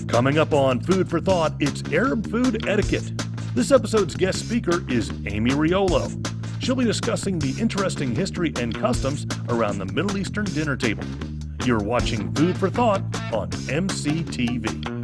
Coming up on Food for Thought, it's Arab food etiquette. This episode's guest speaker is Amy Riolo. She'll be discussing the interesting history and customs around the Middle Eastern dinner table. You're watching Food for Thought on MCTV.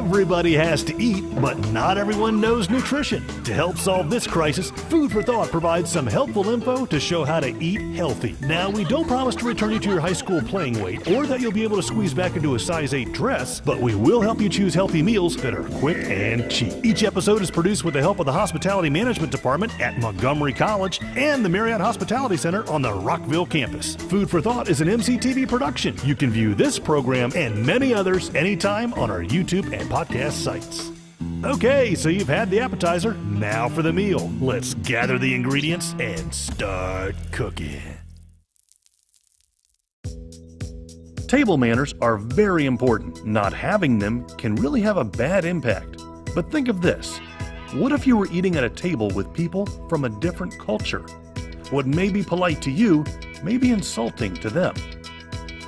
Everybody has to eat, but not everyone knows nutrition. To help solve this crisis, Food for Thought provides some helpful info to show how to eat healthy. Now, we don't promise to return you to your high school playing weight or that you'll be able to squeeze back into a size 8 dress, but we will help you choose healthy meals that are quick and cheap. Each episode is produced with the help of the Hospitality Management Department at Montgomery College and the Marriott Hospitality Center on the Rockville campus. Food for Thought is an MCTV production. You can view this program and many others anytime on our YouTube and podcast sites. Okay, so you've had the appetizer, now for the meal. Let's gather the ingredients and start cooking. Table manners are very important. Not having them can really have a bad impact. But think of this. What if you were eating at a table with people from a different culture? What may be polite to you may be insulting to them.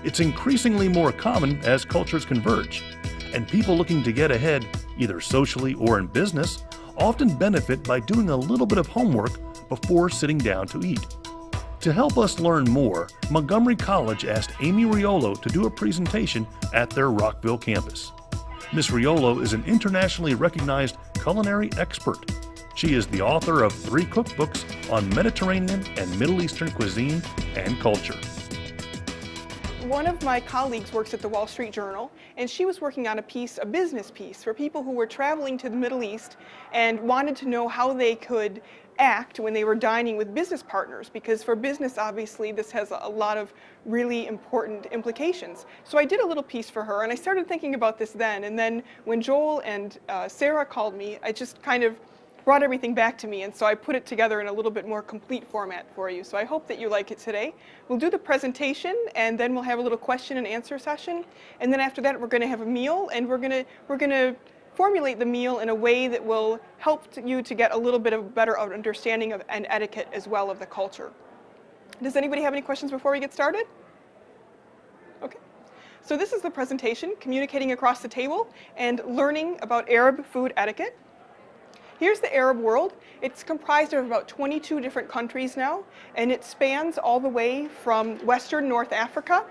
It's increasingly more common as cultures converge. And people looking to get ahead, either socially or in business, often benefit by doing a little bit of homework before sitting down to eat. To help us learn more, Montgomery College asked Amy Riolo to do a presentation at their Rockville campus. Ms. Riolo is an internationally recognized culinary expert. She is the author of 3 cookbooks on Mediterranean and Middle Eastern cuisine and culture. One of my colleagues works at the Wall Street Journal, and she was working on a business piece for people who were traveling to the Middle East and wanted to know how they could act when they were dining with business partners, because for business, obviously, this has a lot of really important implications. So I did a little piece for her, and I started thinking about this then, and then when Joel and Sarah called me, I just kind of brought everything back to me, and so I put it together in a little bit more complete format for you. So I hope that you like it today. We'll do the presentation, and then we'll have a little question and answer session, and then after that we're going to have a meal, and we're going to formulate the meal in a way that will help you to get a little bit of better understanding of and etiquette as well of the culture. Does anybody have any questions before we get started? Okay. So this is the presentation, Communicating Across the Table and Learning about Arab Food Etiquette. Here's the Arab world. It's comprised of about 22 different countries now, and it spans all the way from Western North Africa,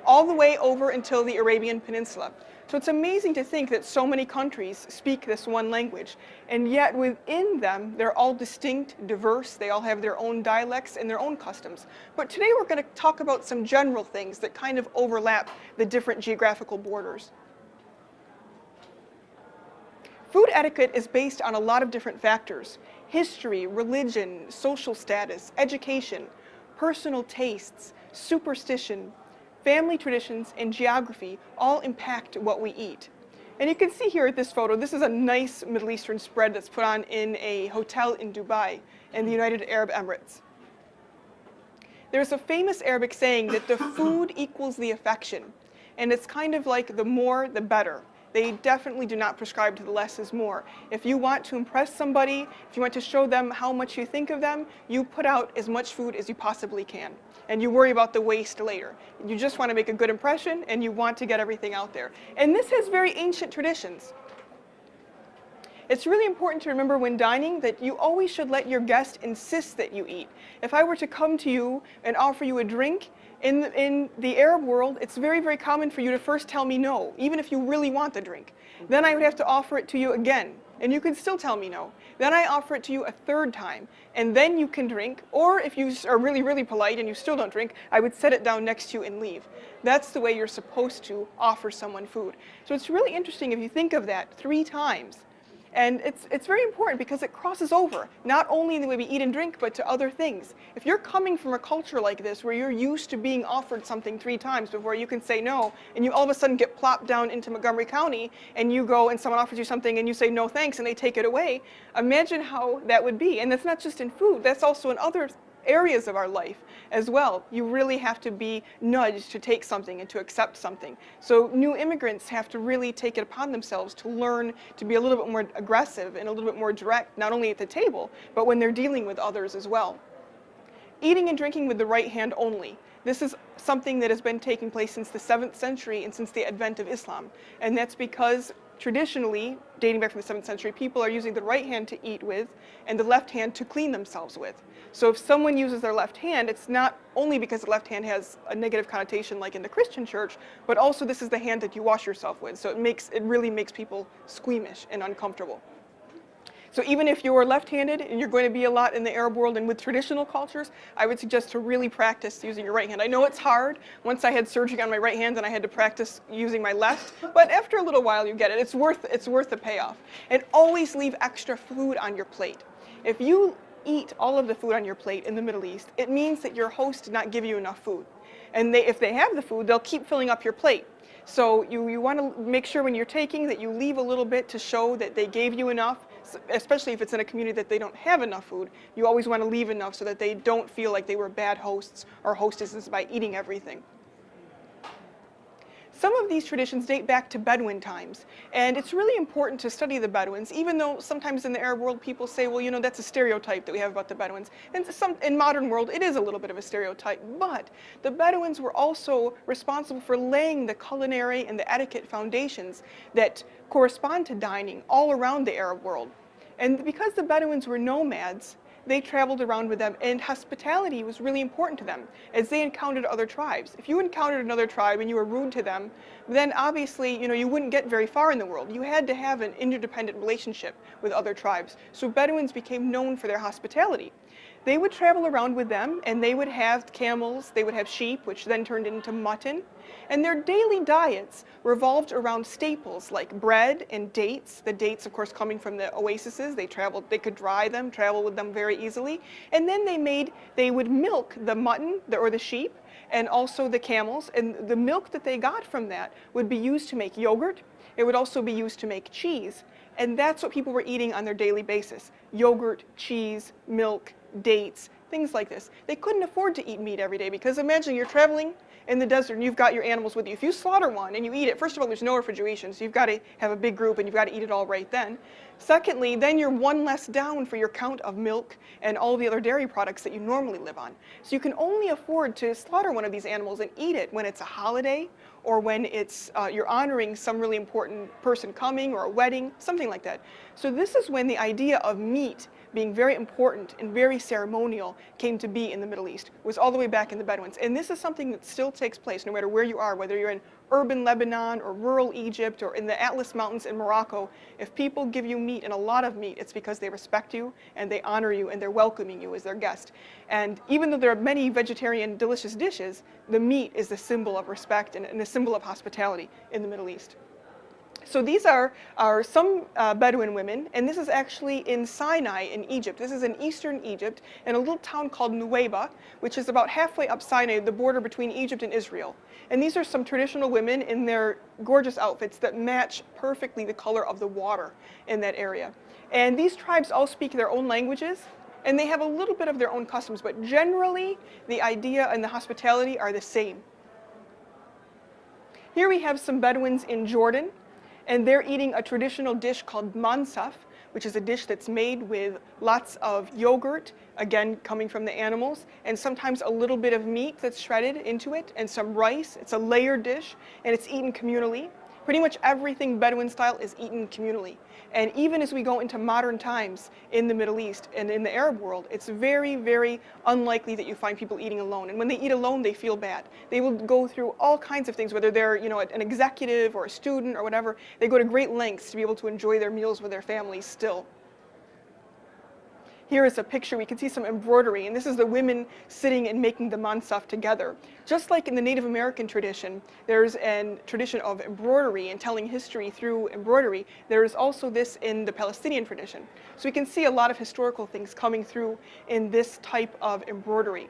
all the way over until the Arabian Peninsula. So it's amazing to think that so many countries speak this one language, and yet within them, they're all distinct, diverse, they all have their own dialects and their own customs. But today we're going to talk about some general things that kind of overlap the different geographical borders. Food etiquette is based on a lot of different factors: history, religion, social status, education, personal tastes, superstition, family traditions, and geography all impact what we eat. And you can see here at this photo, this is a nice Middle Eastern spread that's put on in a hotel in Dubai in the United Arab Emirates. There's a famous Arabic saying that the food equals the affection, and it's kind of like the more, the better. They definitely do not prescribe to the less is more. If you want to impress somebody, if you want to show them how much you think of them, you put out as much food as you possibly can. And you worry about the waste later. You just want to make a good impression, and you want to get everything out there. And this has very ancient traditions. It's really important to remember when dining that you always should let your guest insist that you eat. If I were to come to you and offer you a drink, in the Arab world, it's very, very common for you to first tell me no, even if you really want the drink. Then I would have to offer it to you again, and you could still tell me no. Then I offer it to you a 3rd time, and then you can drink. Or if you are really, really polite and you still don't drink, I would set it down next to you and leave. That's the way you're supposed to offer someone food. So it's really interesting if you think of that 3 times. And it's very important because it crosses over, not only in the way we eat and drink, but to other things. If you're coming from a culture like this, where you're used to being offered something 3 times before you can say no, and you all of a sudden get plopped down into Montgomery County, and you go and someone offers you something and you say no thanks, and they take it away, imagine how that would be. And that's not just in food, that's also in other areas of our life as well. You really have to be nudged to take something and to accept something. So new immigrants have to really take it upon themselves to learn to be a little bit more aggressive and a little bit more direct, not only at the table, but when they're dealing with others as well. Eating and drinking with the right hand only. This is something that has been taking place since the 7th century and since the advent of Islam. And that's because traditionally, dating back from the 7th century, people are using the right hand to eat with and the left hand to clean themselves with. So if someone uses their left hand, it's not only because the left hand has a negative connotation like in the Christian church, but also this is the hand that you wash yourself with. So it really makes people squeamish and uncomfortable. So even if you're left-handed and you're going to be a lot in the Arab world and with traditional cultures, I would suggest to really practice using your right hand. I know it's hard. Once I had surgery on my right hand and I had to practice using my left, but after a little while you get it. It's worth the payoff. And always leave extra food on your plate. If you eat all of the food on your plate in the Middle East, it means that your host did not give you enough food. And if they have the food, they'll keep filling up your plate. So you want to make sure when you're taking that you leave a little bit to show that they gave you enough, especially if it's in a community that they don't have enough food. You always want to leave enough so that they don't feel like they were bad hosts or hostesses by eating everything. Some of these traditions date back to Bedouin times, and it's really important to study the Bedouins, even though sometimes in the Arab world people say, well, you know, that's a stereotype that we have about the Bedouins. And in modern world, it is a little bit of a stereotype, but the Bedouins were also responsible for laying the culinary and the etiquette foundations that correspond to dining all around the Arab world. And because the Bedouins were nomads, they traveled around with them, and hospitality was really important to them as they encountered other tribes. If you encountered another tribe and you were rude to them, then obviously, you know, you wouldn't get very far in the world. You had to have an interdependent relationship with other tribes. So Bedouins became known for their hospitality. They would travel around with them, and they would have camels, they would have sheep, which then turned into mutton. And their daily diets revolved around staples like bread and dates. The dates, of course, coming from the oases. They could dry them, travel with them very easily. And then they would milk the mutton or the sheep and also the camels. And the milk that they got from that would be used to make yogurt. It would also be used to make cheese. And that's what people were eating on their daily basis. Yogurt, cheese, milk, dates, things like this. They couldn't afford to eat meat every day because imagine you're traveling in the desert and you've got your animals with you. If you slaughter one and you eat it, first of all, there's no refrigeration, so you've got to have a big group and you've got to eat it all right then. Secondly, then you're one less down for your count of milk and all the other dairy products that you normally live on. So you can only afford to slaughter one of these animals and eat it when it's a holiday or when it's you're honoring some really important person coming or a wedding, something like that. So this is when the idea of meat being very important and very ceremonial came to be in the Middle East. It was all the way back in the Bedouins. And this is something that still takes place no matter where you are, whether you're in urban Lebanon or rural Egypt or in the Atlas Mountains in Morocco. If people give you meat, and a lot of meat, it's because they respect you and they honor you and they're welcoming you as their guest. And even though there are many vegetarian delicious dishes, the meat is the symbol of respect and a symbol of hospitality in the Middle East. So these are some Bedouin women, and this is actually in Sinai in Egypt. This is in eastern Egypt in a little town called Nuweiba, which is about halfway up Sinai, the border between Egypt and Israel. And these are some traditional women in their gorgeous outfits that match perfectly the color of the water in that area. And these tribes all speak their own languages, and they have a little bit of their own customs, but generally the idea and the hospitality are the same. Here we have some Bedouins in Jordan. And they're eating a traditional dish called mansaf, which is a dish that's made with lots of yogurt, again coming from the animals, and sometimes a little bit of meat that's shredded into it, and some rice. It's a layered dish, and it's eaten communally. Pretty much everything Bedouin style is eaten communally. And even as we go into modern times in the Middle East and in the Arab world, it's very, very unlikely that you find people eating alone. And when they eat alone, they feel bad. They will go through all kinds of things, whether they're, you know, an executive or a student or whatever. They go to great lengths to be able to enjoy their meals with their families still. Here is a picture. We can see some embroidery, and this is the women sitting and making the mansaf together. Just like in the Native American tradition, there's a tradition of embroidery and telling history through embroidery. There is also this in the Palestinian tradition. So we can see a lot of historical things coming through in this type of embroidery.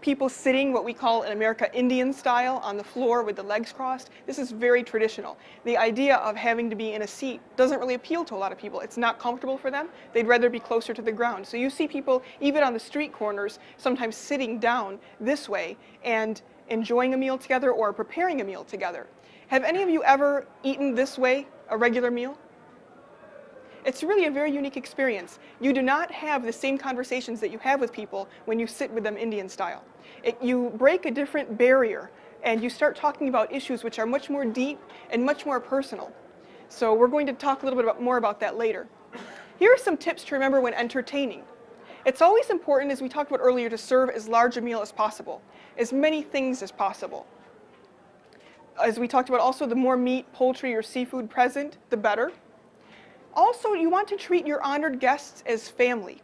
people sitting what we call in America Indian style on the floor with the legs crossed. This is very traditional. The idea of having to be in a seat doesn't really appeal to a lot of people. It's not comfortable for them. They'd rather be closer to the ground. So you see people, even on the street corners, sometimes sitting down this way and enjoying a meal together or preparing a meal together. Have any of you ever eaten this way, a regular meal? It's really a very unique experience. You do not have the same conversations that you have with people when you sit with them Indian style. You break a different barrier and you start talking about issues which are much more deep and much more personal. So we're going to talk a little bit more about that later. Here are some tips to remember when entertaining. It's always important, as we talked about earlier, to serve as large a meal as possible, as many things as possible. As we talked about also, the more meat, poultry, or seafood present, the better. Also, you want to treat your honored guests as family.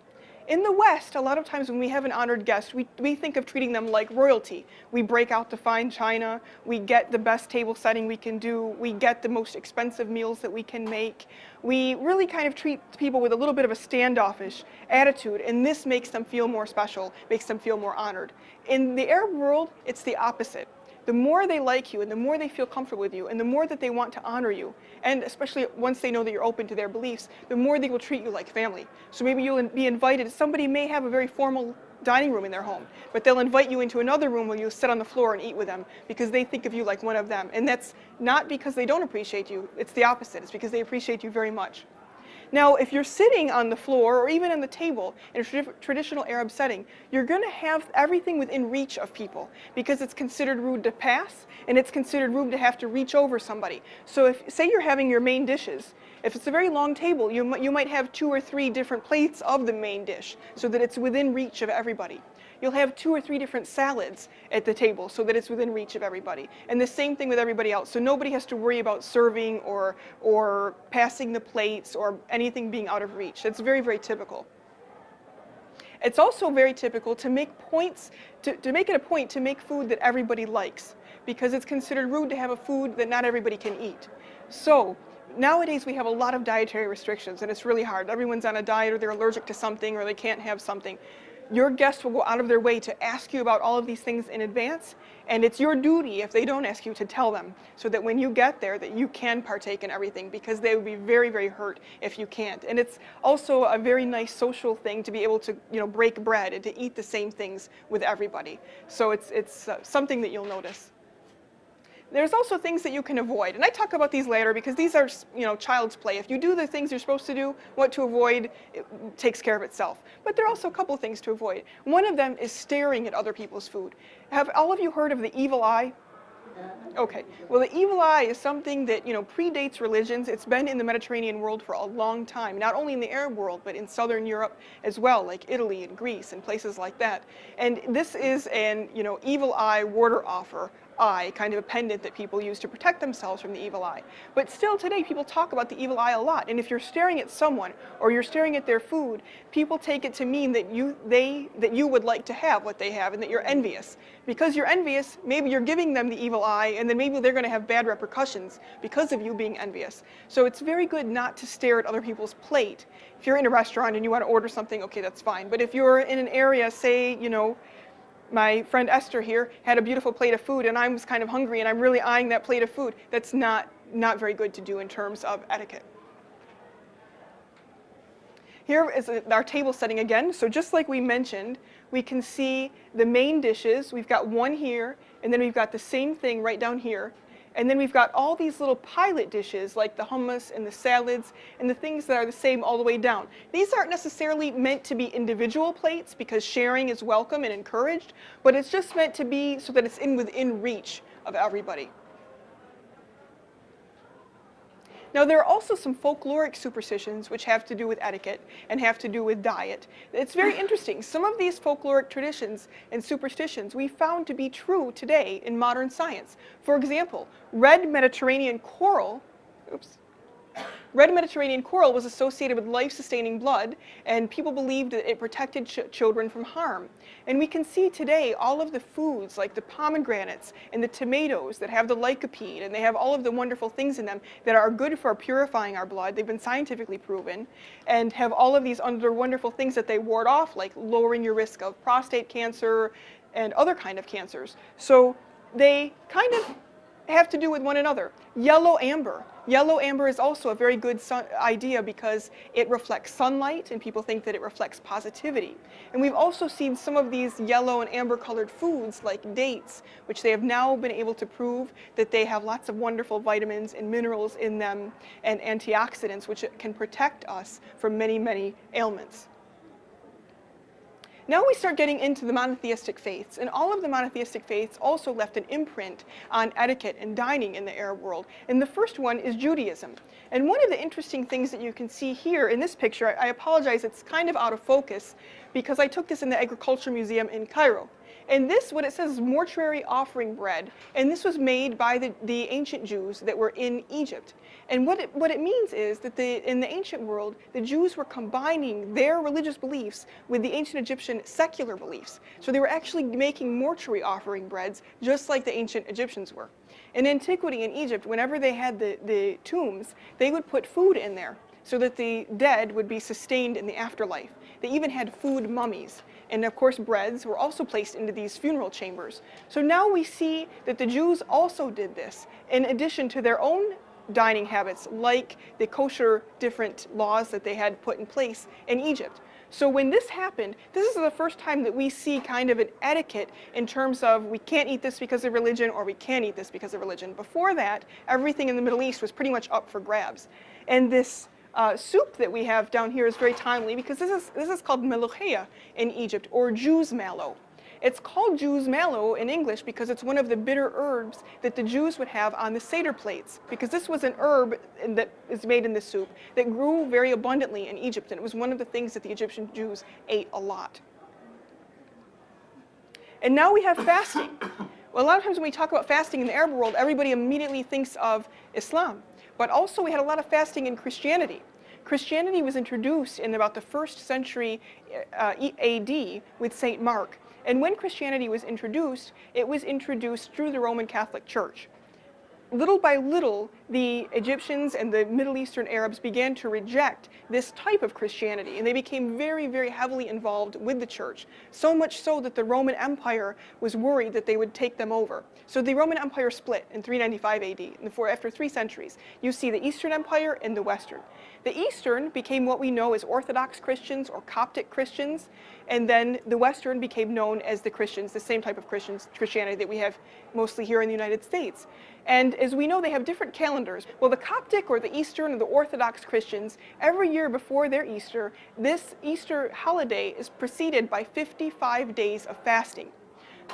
In the West, a lot of times when we have an honored guest, we think of treating them like royalty. We break out the fine china, we get the best table setting we can do, we get the most expensive meals that we can make. We really kind of treat people with a little bit of a standoffish attitude, and this makes them feel more special, makes them feel more honored. In the Arab world, it's the opposite. The more they like you and the more they feel comfortable with you and the more that they want to honor you, and especially once they know that you're open to their beliefs, the more they will treat you like family. So maybe you'll be invited. Somebody may have a very formal dining room in their home, but they'll invite you into another room where you'll sit on the floor and eat with them because they think of you like one of them. And that's not because they don't appreciate you. It's the opposite. It's because they appreciate you very much. Now, if you're sitting on the floor or even on the table in a traditional Arab setting, you're going to have everything within reach of people because it's considered rude to pass and it's considered rude to have to reach over somebody. So if, say you're having your main dishes, if it's a very long table, you might have 2 or 3 different plates of the main dish so that it's within reach of everybody. You'll have 2 or 3 different salads at the table so that it's within reach of everybody. And the same thing with everybody else. So nobody has to worry about serving or passing the plates or anything being out of reach. That's very, very typical. It's also very typical to make points, to make it a point to make food that everybody likes, because it's considered rude to have a food that not everybody can eat. So nowadays we have a lot of dietary restrictions and it's really hard. Everyone's on a diet or they're allergic to something or they can't have something. Your guests will go out of their way to ask you about all of these things in advance, and it's your duty, if they don't ask you, to tell them so that when you get there that you can partake in everything, because they would be very, very hurt if you can't. And it's also a very nice social thing to be able to, break bread and to eat the same things with everybody. So it's something that you'll notice. There's also things that you can avoid, and I talk about these later because these are, child's play. If you do the things you're supposed to do, what to avoid, it takes care of itself. But there are also a couple of things to avoid. One of them is staring at other people's food. Have all of you heard of the evil eye? Okay, well, the evil eye is something that, predates religions. It's been in the Mediterranean world for a long time, not only in the Arab world, but in Southern Europe as well, like Italy and Greece and places like that. And this is an, evil eye warder offer. Eye, kind of a pendant that people use to protect themselves from the evil eye. But still today, people talk about the evil eye a lot. And if you're staring at someone or you're staring at their food, people take it to mean that you would like to have what they have and that you're envious. Because you're envious, maybe you're giving them the evil eye, and then maybe they're going to have bad repercussions because of you being envious. So it's very good not to stare at other people's plate. If you're in a restaurant and you want to order something, okay, that's fine. But if you're in an area, say, my friend Esther here had a beautiful plate of food and I was kind of hungry and I'm really eyeing that plate of food. That's not very good to do in terms of etiquette. Here is our table setting again. So just like we mentioned, we can see the main dishes. We've got one here, and then we've got the same thing right down here. And then we've got all these little pilot dishes like the hummus and the salads and the things that are the same all the way down. These aren't necessarily meant to be individual plates because sharing is welcome and encouraged, but it's just meant to be so that it's within reach of everybody. Now, there are also some folkloric superstitions which have to do with etiquette and have to do with diet. It's very interesting. Some of these folkloric traditions and superstitions we found to be true today in modern science. For example, red Mediterranean coral, Red Mediterranean coral was associated with life-sustaining blood, and people believed that it protected children from harm. And we can see today all of the foods, like the pomegranates and the tomatoes that have the lycopene, and they have all of the wonderful things in them that are good for purifying our blood. They've been scientifically proven, and have all of these other wonderful things that they ward off, like lowering your risk of prostate cancer and other kind of cancers. So they kind of have to do with one another. Yellow amber. Yellow amber is also a very good idea because it reflects sunlight, and people think that it reflects positivity. And we've also seen some of these yellow and amber colored foods like dates, which they have now been able to prove that they have lots of wonderful vitamins and minerals in them and antioxidants, which can protect us from many, many ailments. Now we start getting into the monotheistic faiths, and all of the monotheistic faiths also left an imprint on etiquette and dining in the Arab world. And the first one is Judaism. And one of the interesting things that you can see here in this picture, I apologize, it's kind of out of focus because I took this in the Agriculture Museum in Cairo. And this, what it says, is mortuary offering bread. And this was made by the ancient Jews that were in Egypt. And what it means is that in the ancient world, the Jews were combining their religious beliefs with the ancient Egyptian secular beliefs. So they were actually making mortuary offering breads just like the ancient Egyptians were. In antiquity in Egypt, whenever they had the tombs, they would put food in there so that the dead would be sustained in the afterlife. They even had food mummies. And of course, breads were also placed into these funeral chambers. So now we see that the Jews also did this, in addition to their own dining habits, like the kosher different laws that they had put in place in Egypt. So when this happened, this is the first time that we see kind of an etiquette in terms of we can't eat this because of religion, or we can eat this because of religion. Before that, everything in the Middle East was pretty much up for grabs. And this soup that we have down here is very timely because this is called melucheya in Egypt, or Jew's mallow. It's called Jew's mallow in English because it's one of the bitter herbs that the Jews would have on the Seder plates, because this was an herb that is made in this soup that grew very abundantly in Egypt, and it was one of the things that the Egyptian Jews ate a lot. And now we have fasting. Well, a lot of times when we talk about fasting in the Arab world, everybody immediately thinks of Islam. But also we had a lot of fasting in Christianity. Christianity was introduced in about the 1st century AD with St. Mark. And when Christianity was introduced, it was introduced through the Roman Catholic Church. Little by little, the Egyptians and the Middle Eastern Arabs began to reject this type of Christianity, and they became very, very heavily involved with the church, so much so that the Roman Empire was worried that they would take them over. So the Roman Empire split in 395 AD, and after 3 centuries. You see the Eastern Empire and the Western. The Eastern became what we know as Orthodox Christians or Coptic Christians, and then the Western became known as the Christians, the same type of Christianity that we have mostly here in the United States. And as we know, they have different calendars. Well, the Coptic or the Eastern or the Orthodox Christians, every year before their Easter, this Easter holiday is preceded by 55 days of fasting.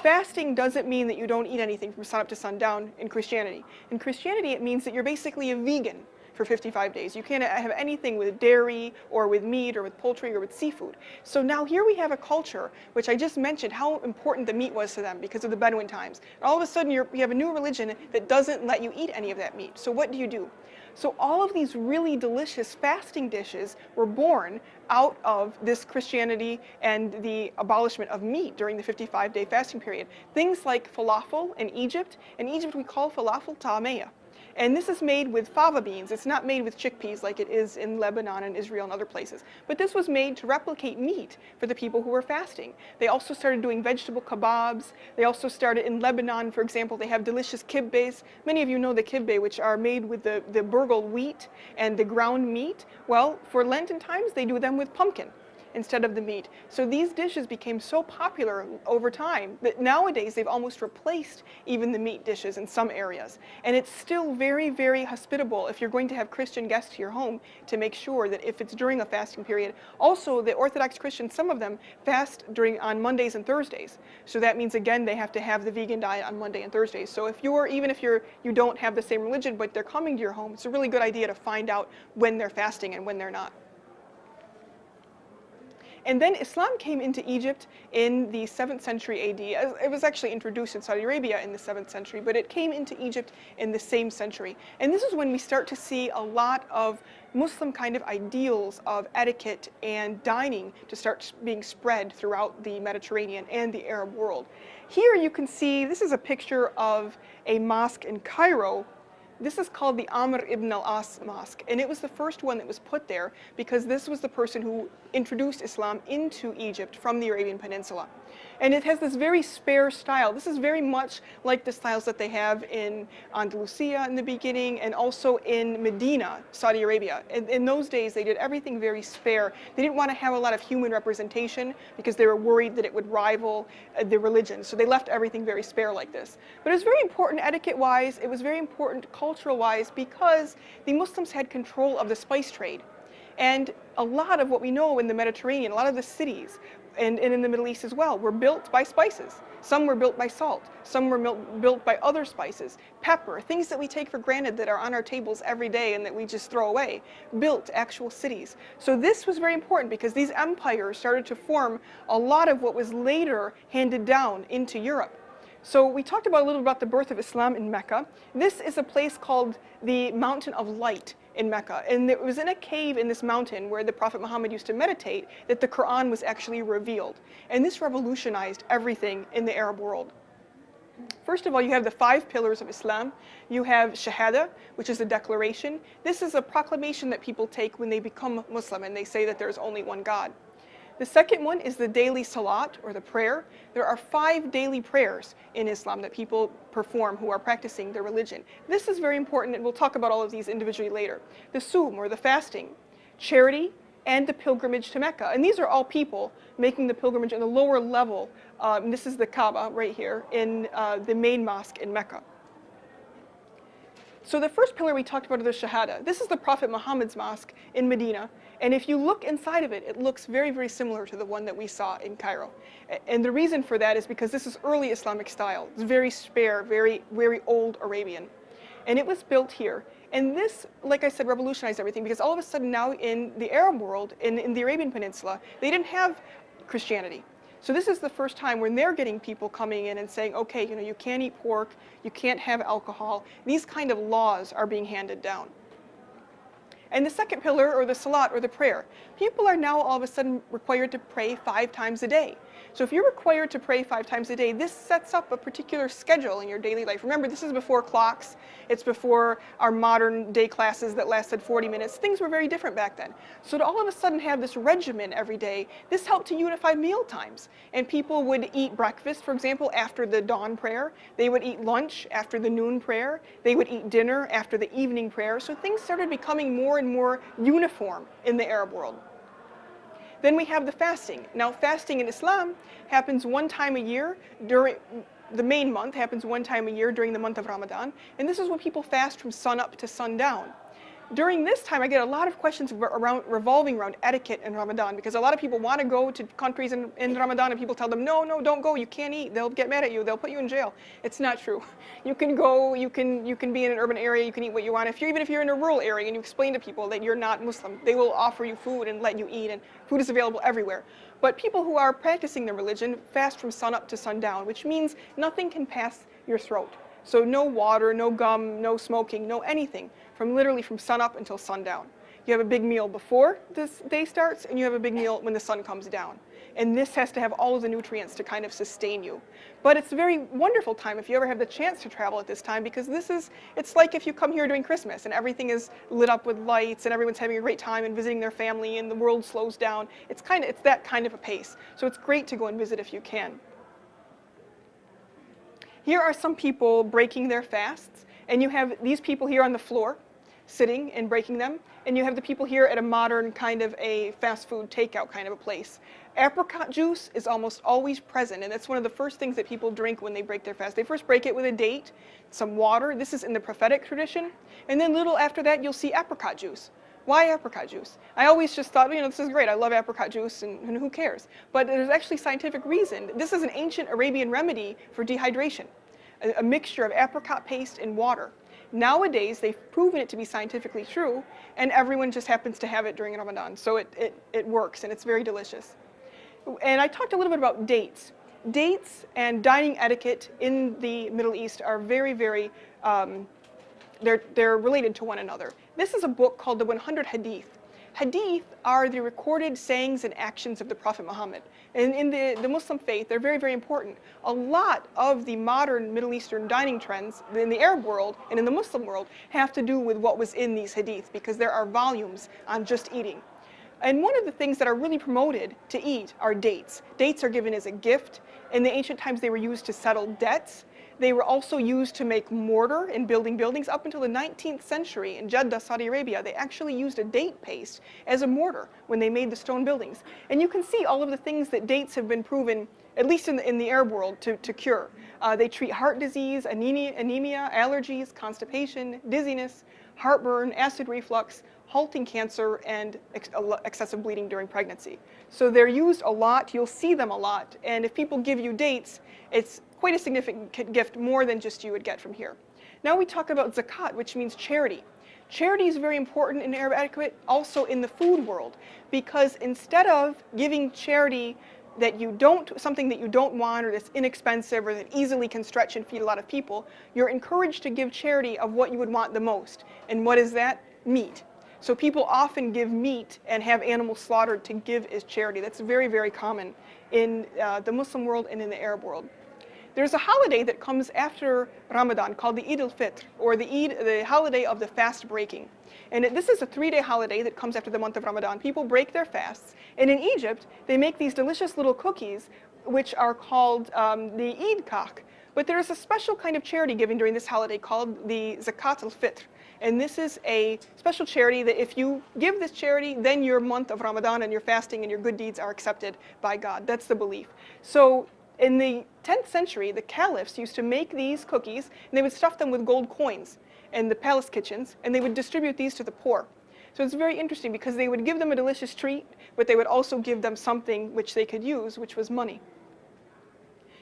Fasting doesn't mean that you don't eat anything from sunup to sundown in Christianity. In Christianity, it means that you're basically a vegan for 55 days. You can't have anything with dairy or with meat or with poultry or with seafood. So now here we have a culture, which I just mentioned how important the meat was to them because of the Bedouin times. And all of a sudden you have a new religion that doesn't let you eat any of that meat. So what do? So all of these really delicious fasting dishes were born out of this Christianity and the abolishment of meat during the 55-day fasting period. Things like falafel in Egypt. In Egypt we call falafel ta'amiyah. And this is made with fava beans. It's not made with chickpeas like it is in Lebanon and Israel and other places. But this was made to replicate meat for the people who were fasting. They also started doing vegetable kebabs. They also started in Lebanon, for example, they have delicious kibbehs. Many of you know the kibbeh, which are made with the burgle wheat and the ground meat. Well, for Lenten times, they do them with pumpkin instead of the meat. So these dishes became so popular over time that nowadays they've almost replaced even the meat dishes in some areas. And it's still very, very hospitable if you're going to have Christian guests to your home to make sure that if it's during a fasting period. Also, the Orthodox Christians, some of them fast on Mondays and Thursdays. So that means, again, they have to have the vegan diet on Monday and Thursdays. So even if you don't have the same religion, but they're coming to your home, it's a really good idea to find out when they're fasting and when they're not. And then Islam came into Egypt in the 7th century AD. It was actually introduced in Saudi Arabia in the 7th century, but it came into Egypt in the same century. And this is when we start to see a lot of Muslim kind of ideals of etiquette and dining to start being spread throughout the Mediterranean and the Arab world. Here you can see, this is a picture of a mosque in Cairo. This is called the Amr ibn al-As Mosque, and it was the first one that was put there because this was the person who introduced Islam into Egypt from the Arabian Peninsula. And it has this very spare style. This is very much like the styles that they have in Andalusia in the beginning and also in Medina, Saudi Arabia. In those days, they did everything very spare. They didn't want to have a lot of human representation because they were worried that it would rival the religion. So they left everything very spare like this. But it was very important etiquette-wise. It was very important cultural-wise because the Muslims had control of the spice trade. And a lot of what we know in the Mediterranean, a lot of the cities, and in the Middle East as well, were built by spices. Some were built by salt. Some were built by other spices. Pepper, things that we take for granted that are on our tables every day and that we just throw away, built actual cities. So this was very important because these empires started to form a lot of what was later handed down into Europe. So we talked about a little about the birth of Islam in Mecca. This is a place called the Mountain of Light in Mecca. And it was in a cave in this mountain where the Prophet Muhammad used to meditate that the Quran was actually revealed. And this revolutionized everything in the Arab world. First of all, you have the 5 pillars of Islam. You have Shahada, which is a declaration. This is a proclamation that people take when they become Muslim and they say that there's only one God. The second one is the daily salat, or the prayer. There are 5 daily prayers in Islam that people perform who are practicing their religion. This is very important, and we'll talk about all of these individually later. The Sum, or the fasting, charity, and the pilgrimage to Mecca. And these are all people making the pilgrimage in the lower level. This is the Kaaba right here in the main mosque in Mecca. So the first pillar we talked about is the Shahada. This is the Prophet Muhammad's mosque in Medina. And if you look inside of it, it looks very, very similar to the one that we saw in Cairo. And the reason for that is because this is early Islamic style. It's very spare, very, very old Arabian. And it was built here. And this, like I said, revolutionized everything because all of a sudden now in the Arab world, in the Arabian Peninsula, they didn't have Christianity. So this is the first time when they're getting people coming in and saying, okay, you know, you can't eat pork, you can't have alcohol. These kind of laws are being handed down. And the second pillar, or the salat, or the prayer, people are now all of a sudden required to pray 5 times a day. So if you're required to pray 5 times a day, this sets up a particular schedule in your daily life. Remember, this is before clocks. It's before our modern day classes that lasted 40 minutes. Things were very different back then. So to all of a sudden have this regimen every day, this helped to unify meal times. And people would eat breakfast, for example, after the dawn prayer. They would eat lunch after the noon prayer. They would eat dinner after the evening prayer. So things started becoming more and more uniform in the Arab world. Then we have the fasting. Now fasting in Islam happens 1 time a year during the main month, happens 1 time a year during the month of Ramadan. And this is when people fast from sun up to sundown. During this time, I get a lot of questions revolving around etiquette in Ramadan because a lot of people want to go to countries in Ramadan and people tell them, no, no, don't go, you can't eat, they'll get mad at you, they'll put you in jail. It's not true. You can go, you can be in an urban area, you can eat what you want. Even if you're in a rural area and you explain to people that you're not Muslim, they will offer you food and let you eat, and food is available everywhere. But people who are practicing their religion fast from sun up to sundown, which means nothing can pass your throat. So no water, no gum, no smoking, no anything, literally from sun up until sundown. You have a big meal before this day starts, and you have a big meal when the sun comes down. And this has to have all of the nutrients to kind of sustain you. But it's a very wonderful time if you ever have the chance to travel at this time, because it's like if you come here during Christmas and everything is lit up with lights and everyone's having a great time and visiting their family and the world slows down. It's that kind of a pace. So it's great to go and visit if you can. Here are some people breaking their fasts, and you have these people here on the floor sitting and breaking them, and you have the people here at a modern kind of a fast food takeout kind of a place. Apricot juice is almost always present, and that's one of the first things that people drink when they break their fast. They first break it with a date, some water. This is in the prophetic tradition, and then little after that you'll see apricot juice. Why apricot juice? I always just thought, this is great, I love apricot juice, and who cares? But there's actually scientific reason. This is an ancient Arabian remedy for dehydration, a mixture of apricot paste and water. Nowadays, they've proven it to be scientifically true, and everyone just happens to have it during Ramadan, so it works, and it's very delicious. And I talked a little bit about dates. Dates and dining etiquette in the Middle East are very, they're related to one another. This is a book called the 100 Hadith. Hadith are the recorded sayings and actions of the Prophet Muhammad. And in the Muslim faith, they're very important. A lot of the modern Middle Eastern dining trends in the Arab world and in the Muslim world have to do with what was in these Hadith, because there are volumes on just eating. And one of the things that are really promoted to eat are dates. Dates are given as a gift. In the ancient times, they were used to settle debts. They were also used to make mortar in building buildings. Up until the 19th century in Jeddah, Saudi Arabia, they actually used a date paste as a mortar when they made the stone buildings. And you can see all of the things that dates have been proven, at least in the Arab world, to cure. They treat heart disease, anemia, allergies, constipation, dizziness, heartburn, acid reflux, halting cancer, and excessive bleeding during pregnancy. So they're used a lot. You'll see them a lot. And if people give you dates, it's quite a significant gift, more than just you would get from here. Now we talk about zakat, which means charity. Charity is very important in Arab etiquette, also in the food world, because instead of giving charity that something that you don't want, or that's inexpensive, or that easily can stretch and feed a lot of people, you're encouraged to give charity of what you would want the most. And what is that? Meat. So people often give meat and have animals slaughtered to give as charity. That's very common in the Muslim world and in the Arab world. There's a holiday that comes after Ramadan called the Eid al-Fitr, or the holiday of the fast breaking. And this is a 3-day holiday that comes after the month of Ramadan. People break their fasts. And in Egypt, they make these delicious little cookies, which are called the Eid Kak. But there is a special kind of charity given during this holiday called the Zakat al-Fitr. And this is a special charity that if you give this charity, then your month of Ramadan and your fasting and your good deeds are accepted by God. That's the belief. So in the 10th century, the caliphs used to make these cookies, and they would stuff them with gold coins in the palace kitchens, and they would distribute these to the poor. So it's very interesting, because they would give them a delicious treat, but they would also give them something which they could use, which was money.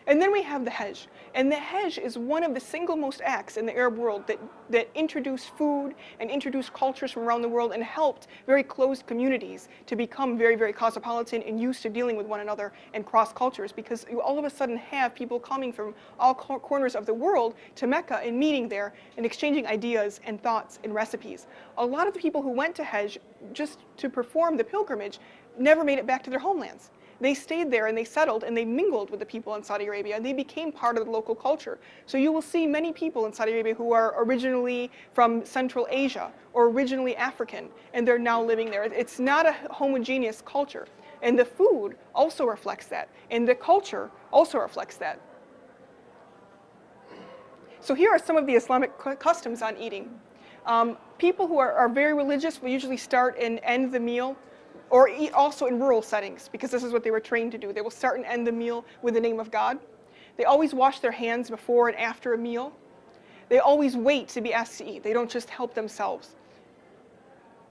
And then we have the Hajj. And the Hajj is one of the single most acts in the Arab world that introduced food and introduced cultures from around the world and helped very closed communities to become very cosmopolitan and used to dealing with one another and cross cultures, because you all of a sudden have people coming from all corners of the world to Mecca and meeting there and exchanging ideas and thoughts and recipes. A lot of the people who went to Hajj just to perform the pilgrimage never made it back to their homelands. They stayed there and they settled and they mingled with the people in Saudi Arabia, and they became part of the local culture. So you will see many people in Saudi Arabia who are originally from Central Asia or originally African, and they're now living there. It's not a homogeneous culture. And the food also reflects that, and the culture also reflects that. So here are some of the Islamic customs on eating. People who are very religious will usually start and end the meal, or eat also in rural settings, because this is what they were trained to do. They will start and end the meal with the name of God. They always wash their hands before and after a meal. They always wait to be asked to eat. They don't just help themselves.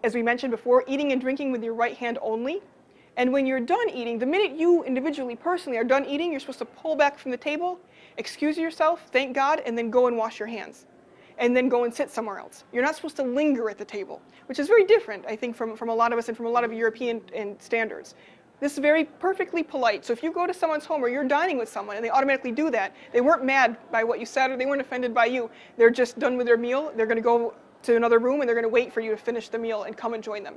As we mentioned before, eating and drinking with your right hand only. And when you're done eating, the minute you individually, personally are done eating, you're supposed to pull back from the table, excuse yourself, thank God, and then go and wash your hands. And then go and sit somewhere else. You're not supposed to linger at the table, which is very different, I think, from a lot of us and from a lot of European standards. This is very perfectly polite. So if you go to someone's home or you're dining with someone and they automatically do that, they weren't mad by what you said or they weren't offended by you. They're just done with their meal. They're going to go to another room and they're going to wait for you to finish the meal and come and join them.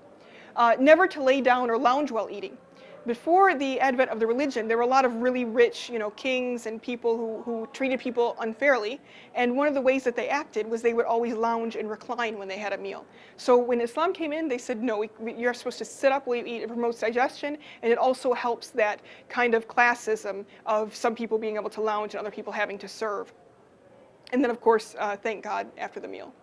Never to lay down or lounge while eating. Before the advent of the religion, there were a lot of really rich, kings and people who treated people unfairly. And one of the ways that they acted was they would always lounge and recline when they had a meal. So when Islam came in, they said, no, you're supposed to sit up while you eat. It promotes digestion, and it also helps that kind of classism of some people being able to lounge and other people having to serve. And then, of course, thank God after the meal.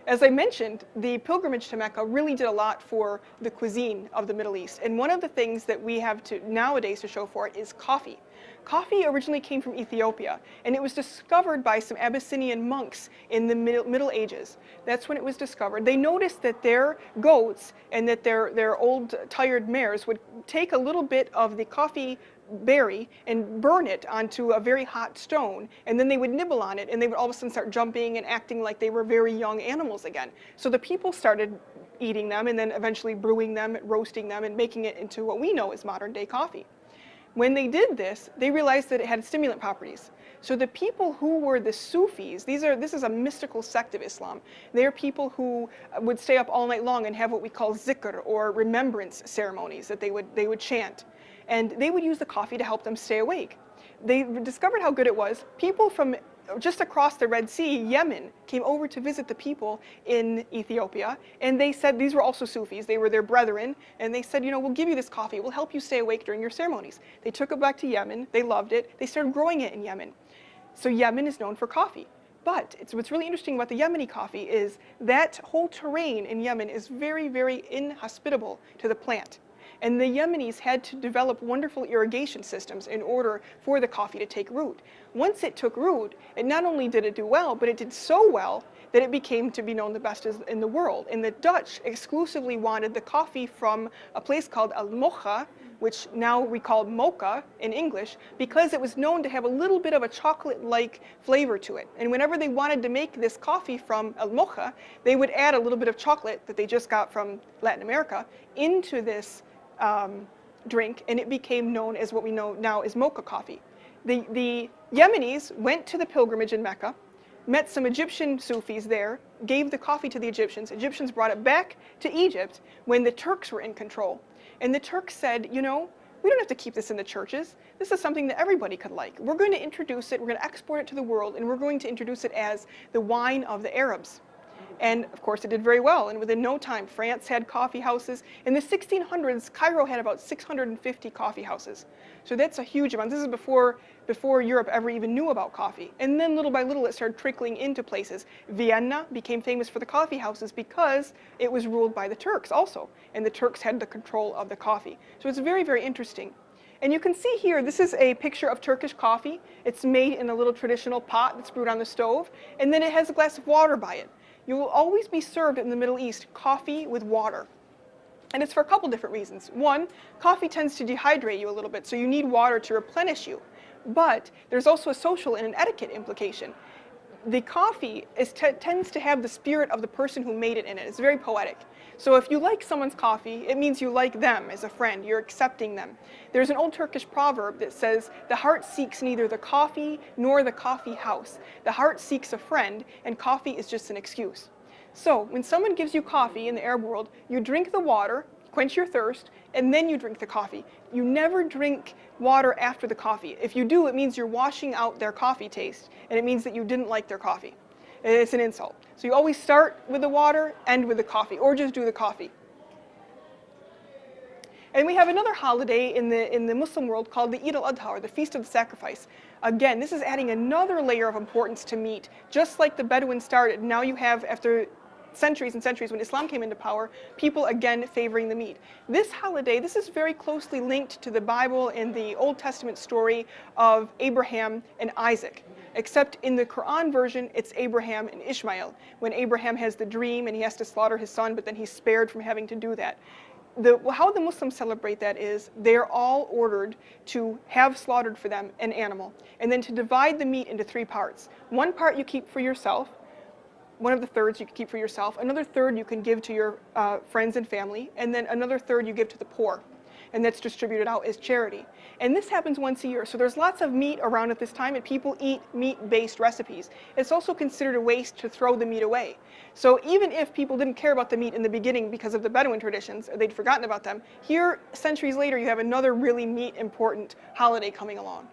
As I mentioned, the pilgrimage to Mecca really did a lot for the cuisine of the Middle East. And one of the things that we have nowadays to show for it is coffee. Coffee originally came from Ethiopia, and it was discovered by some Abyssinian monks in the Middle Ages. That's when it was discovered. They noticed that their goats and that their old tired mares would take a little bit of the coffee berry and burn it onto a very hot stone, and then they would nibble on it, and they would all of a sudden start jumping and acting like they were very young animals again. So the people started eating them and then eventually brewing them, roasting them, and making it into what we know as modern day coffee. When they did this, they realized that it had stimulant properties. So the people who were the Sufis, this is a mystical sect of Islam. They are people who would stay up all night long and have what we call zikr, or remembrance ceremonies that they would chant. And they would use the coffee to help them stay awake. They discovered how good it was. People from just across the Red Sea, Yemen, came over to visit the people in Ethiopia, and they said, these were also Sufis, they were their brethren, and they said, we'll give you this coffee, we'll help you stay awake during your ceremonies. They took it back to Yemen, they loved it, they started growing it in Yemen. So Yemen is known for coffee. But what's really interesting about the Yemeni coffee is that whole terrain in Yemen is very, very inhospitable to the plant. And the Yemenis had to develop wonderful irrigation systems in order for the coffee to take root. Once it took root, it not only did it do well, but it did so well that it became to be known the best in the world. And the Dutch exclusively wanted the coffee from a place called Al Mocha, which now we call mocha in English, because it was known to have a little bit of a chocolate-like flavor to it. And whenever they wanted to make this coffee from Al Mocha, they would add a little bit of chocolate that they just got from Latin America into this drink, and it became known as what we know now as mocha coffee. The Yemenis went to the pilgrimage in Mecca, met some Egyptian Sufis there, gave the coffee to the Egyptians. Egyptians brought it back to Egypt when the Turks were in control. And the Turks said, we don't have to keep this in the churches. This is something that everybody could like. We're going to introduce it, we're going to export it to the world, and we're going to introduce it as the wine of the Arabs. And of course it did very well, and within no time France had coffee houses. In the 1600s, Cairo had about 650 coffee houses. So that's a huge amount. This is before Europe ever even knew about coffee. And then little by little it started trickling into places. Vienna became famous for the coffee houses because it was ruled by the Turks also, and the Turks had the control of the coffee. So it's very, very interesting. And you can see here, this is a picture of Turkish coffee. It's made in a little traditional pot that's brewed on the stove, and then it has a glass of water by it. You will always be served in the Middle East coffee with water. And it's for a couple different reasons. One, coffee tends to dehydrate you a little bit, so you need water to replenish you. But there's also a social and an etiquette implication. The coffee tends to have the spirit of the person who made it in it. It's very poetic. So if you like someone's coffee, it means you like them as a friend. You're accepting them. There's an old Turkish proverb that says, the heart seeks neither the coffee nor the coffee house. The heart seeks a friend, and coffee is just an excuse. So when someone gives you coffee in the Arab world, you drink the water, quench your thirst, and then you drink the coffee. You never drink water after the coffee. If you do, it means you're washing out their coffee taste, and it means that you didn't like their coffee. It's an insult. So you always start with the water, end with the coffee, or just do the coffee. And we have another holiday in the Muslim world called the Eid al-Adha, or the Feast of the Sacrifice. Again, this is adding another layer of importance to meat. Just like the Bedouins started, now you have, after centuries and centuries, when Islam came into power, people again favoring the meat. This holiday, this is very closely linked to the Bible and the Old Testament story of Abraham and Isaac. Except in the Quran version, it's Abraham and Ishmael, when Abraham has the dream and he has to slaughter his son, but then he's spared from having to do that. How the Muslims celebrate that is they're all ordered to have slaughtered for them an animal, and then to divide the meat into 3 parts. 1 part you keep for yourself, 1 of the thirds you can keep for yourself, another third you can give to your friends and family, and then another third you give to the poor. And that's distributed out as charity. And this happens once a year, so there's lots of meat around at this time, and people eat meat-based recipes. It's also considered a waste to throw the meat away. So even if people didn't care about the meat in the beginning because of the Bedouin traditions, or they'd forgotten about them, here, centuries later, you have another really meat-important holiday coming along.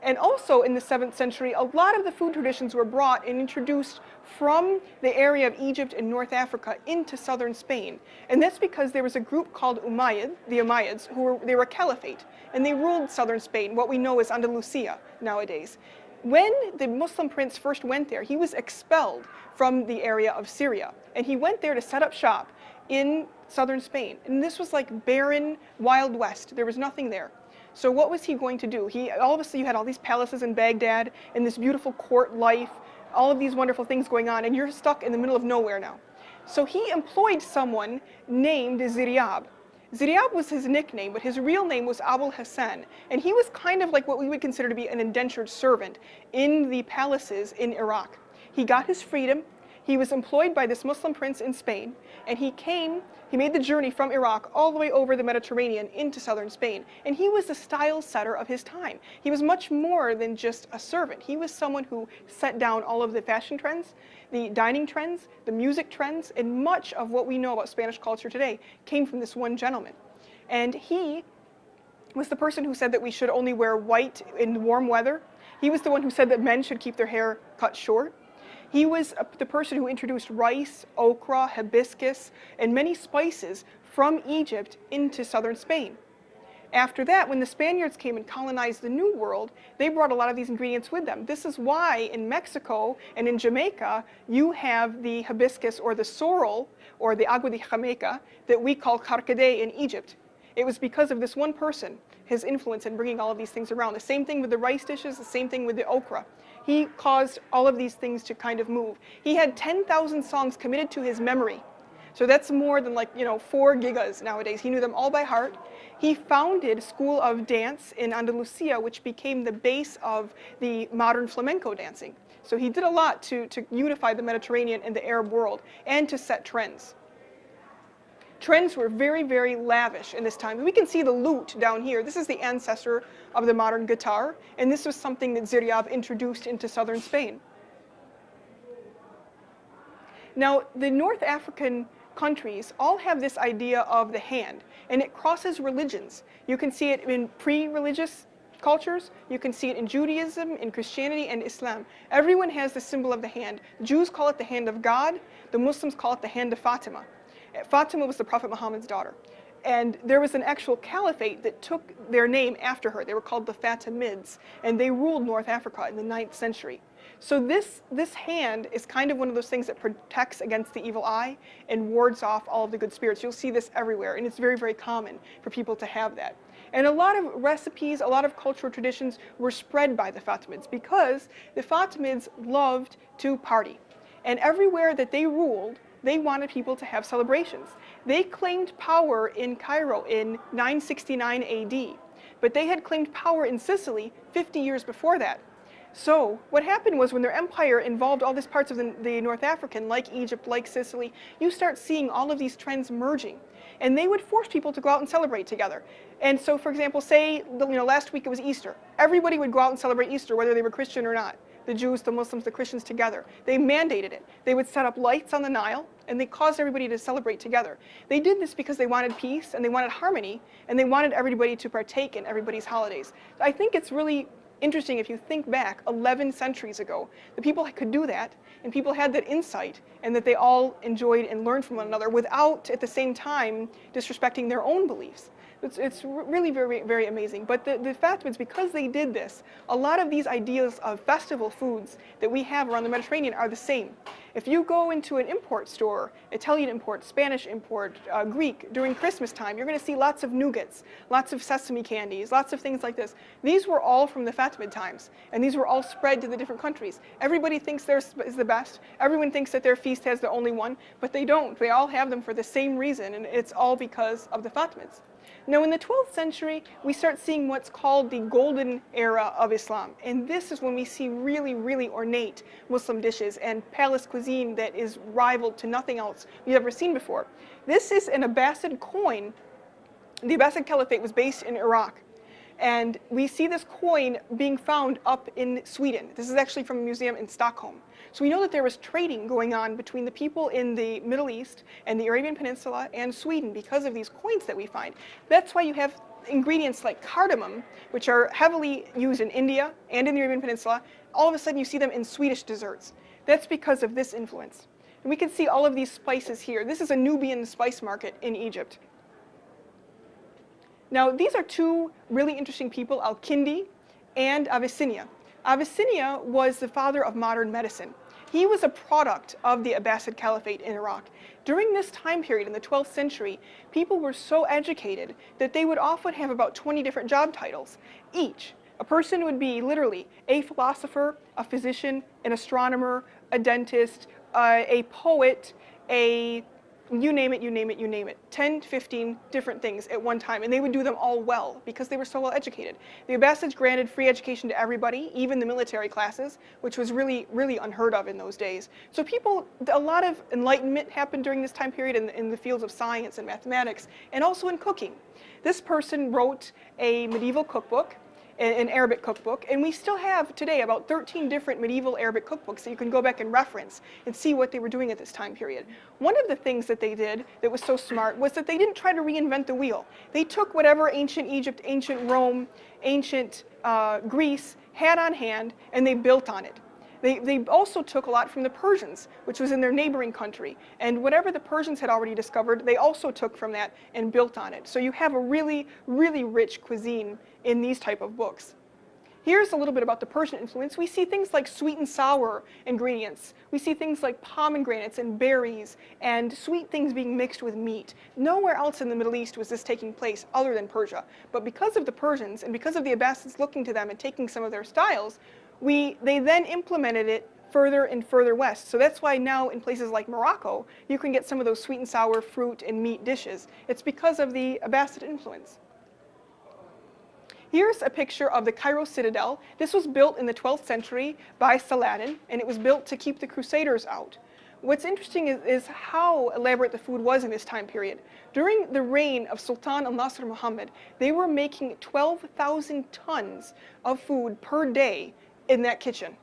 And also in the 7th century, a lot of the food traditions were brought and introduced from the area of Egypt and North Africa into southern Spain. And that's because there was a group called the Umayyads, they were a caliphate, and they ruled southern Spain, what we know as Andalusia nowadays. When the Muslim prince first went there, he was expelled from the area of Syria, and he went there to set up shop in southern Spain. And this was like barren, Wild West. There was nothing there. So what was he going to do? All of a sudden you had all these palaces in Baghdad and this beautiful court life, all of these wonderful things going on, and you're stuck in the middle of nowhere now. So he employed someone named Ziryab. Ziryab was his nickname, but his real name was Abul Hassan, and he was kind of like what we would consider to be an indentured servant in the palaces in Iraq. He got his freedom. He was employed by this Muslim prince in Spain, and he made the journey from Iraq all the way over the Mediterranean into southern Spain. And he was the style setter of his time. He was much more than just a servant. He was someone who set down all of the fashion trends, the dining trends, the music trends, and much of what we know about Spanish culture today came from this one gentleman. And he was the person who said that we should only wear white in warm weather. He was the one who said that men should keep their hair cut short. He was the person who introduced rice, okra, hibiscus, and many spices from Egypt into southern Spain. After that, when the Spaniards came and colonized the New World, they brought a lot of these ingredients with them. This is why in Mexico and in Jamaica, you have the hibiscus or the sorrel, or the agua de Jamaica, that we call carcade in Egypt. It was because of this one person, his influence in bringing all of these things around. The same thing with the rice dishes, the same thing with the okra. He caused all of these things to kind of move. He had 10,000 songs committed to his memory. So that's more than 4 gigas nowadays. He knew them all by heart. He founded a school of dance in Andalusia, which became the base of the modern flamenco dancing. So he did a lot to unify the Mediterranean and the Arab world and to set trends. Trends were very, very lavish in this time. We can see the lute down here. This is the ancestor of the modern guitar, and this was something that Ziryab introduced into southern Spain. Now, the North African countries all have this idea of the hand, and it crosses religions. You can see it in pre-religious cultures, you can see it in Judaism, in Christianity, and Islam. Everyone has the symbol of the hand. Jews call it the hand of God, the Muslims call it the hand of Fatima. Fatima was the Prophet Muhammad's daughter. And there was an actual caliphate that took their name after her. They were called the Fatimids, and they ruled North Africa in the 9th century. So this hand is kind of one of those things that protects against the evil eye and wards off all of the good spirits. You'll see this everywhere, and it's very, very common for people to have that. And a lot of recipes, a lot of cultural traditions were spread by the Fatimids because the Fatimids loved to party. And everywhere that they ruled, they wanted people to have celebrations. They claimed power in Cairo in 969 AD, but they had claimed power in Sicily 50 years before that. So what happened was when their empire involved all these parts of the North African, like Egypt, like Sicily, you start seeing all of these trends merging. And they would force people to go out and celebrate together. And so, for example, say last week it was Easter. Everybody would go out and celebrate Easter, whether they were Christian or not. The Jews, the Muslims, the Christians together. They mandated it. They would set up lights on the Nile, and they caused everybody to celebrate together. They did this because they wanted peace, and they wanted harmony, and they wanted everybody to partake in everybody's holidays. So I think it's really interesting if you think back 11 centuries ago, the people could do that, and people had that insight, and that they all enjoyed and learned from one another without, at the same time, disrespecting their own beliefs. It's really very, very amazing. But the Fatimids, because they did this, a lot of these ideas of festival foods that we have around the Mediterranean are the same. If you go into an import store, Italian import, Spanish import, Greek, during Christmas time, you're going to see lots of nougats, lots of sesame candies, lots of things like this. These were all from the Fatimid times, and these were all spread to the different countries. Everybody thinks theirs is the best. Everyone thinks that their feast has the only one, but they don't. They all have them for the same reason, and it's all because of the Fatimids. Now, in the 12th century, we start seeing what's called the golden era of Islam. And this is when we see really, really ornate Muslim dishes and palace cuisine that is rivaled to nothing else we've ever seen before. This is an Abbasid coin. The Abbasid Caliphate was based in Iraq. And we see this coin being found up in Sweden. This is actually from a museum in Stockholm. So we know that there was trading going on between the people in the Middle East and the Arabian Peninsula and Sweden because of these coins that we find. That's why you have ingredients like cardamom, which are heavily used in India and in the Arabian Peninsula. All of a sudden you see them in Swedish desserts. That's because of this influence. And we can see all of these spices here. This is a Nubian spice market in Egypt. Now, these are two really interesting people, Al-Kindi and Avicenna. Avicenna was the father of modern medicine. He was a product of the Abbasid Caliphate in Iraq. During this time period in the 12th century, people were so educated that they would often have about 20 different job titles each. A person would be literally a philosopher, a physician, an astronomer, a dentist, a poet, a You name it, you name it, you name it. 10 to 15 different things at one time, and they would do them all well because they were so well educated. The Abbasids granted free education to everybody, even the military classes, which was really, really unheard of in those days. So a lot of enlightenment happened during this time period in the fields of science and mathematics, and also in cooking. This person wrote a medieval cookbook, an Arabic cookbook, and we still have today about 13 different medieval Arabic cookbooks that you can go back and reference and see what they were doing at this time period. One of the things that they did that was so smart was that they didn't try to reinvent the wheel. They took whatever ancient Egypt, ancient Rome, ancient Greece had on hand, and they built on it. They also took a lot from the Persians, which was in their neighboring country. And whatever the Persians had already discovered, they also took from that and built on it. So you have a really, really rich cuisine in these type of books. Here's a little bit about the Persian influence. We see things like sweet and sour ingredients. We see things like pomegranates and berries and sweet things being mixed with meat. Nowhere else in the Middle East was this taking place other than Persia. But because of the Persians and because of the Abbasids looking to them and taking some of their styles, they then implemented it further and further west. So that's why now in places like Morocco, you can get some of those sweet and sour fruit and meat dishes. It's because of the Abbasid influence. Here's a picture of the Cairo Citadel. This was built in the 12th century by Saladin, and it was built to keep the Crusaders out. What's interesting is how elaborate the food was in this time period. During the reign of Sultan al-Nasr Muhammad, they were making 12,000 tons of food per day in that kitchen.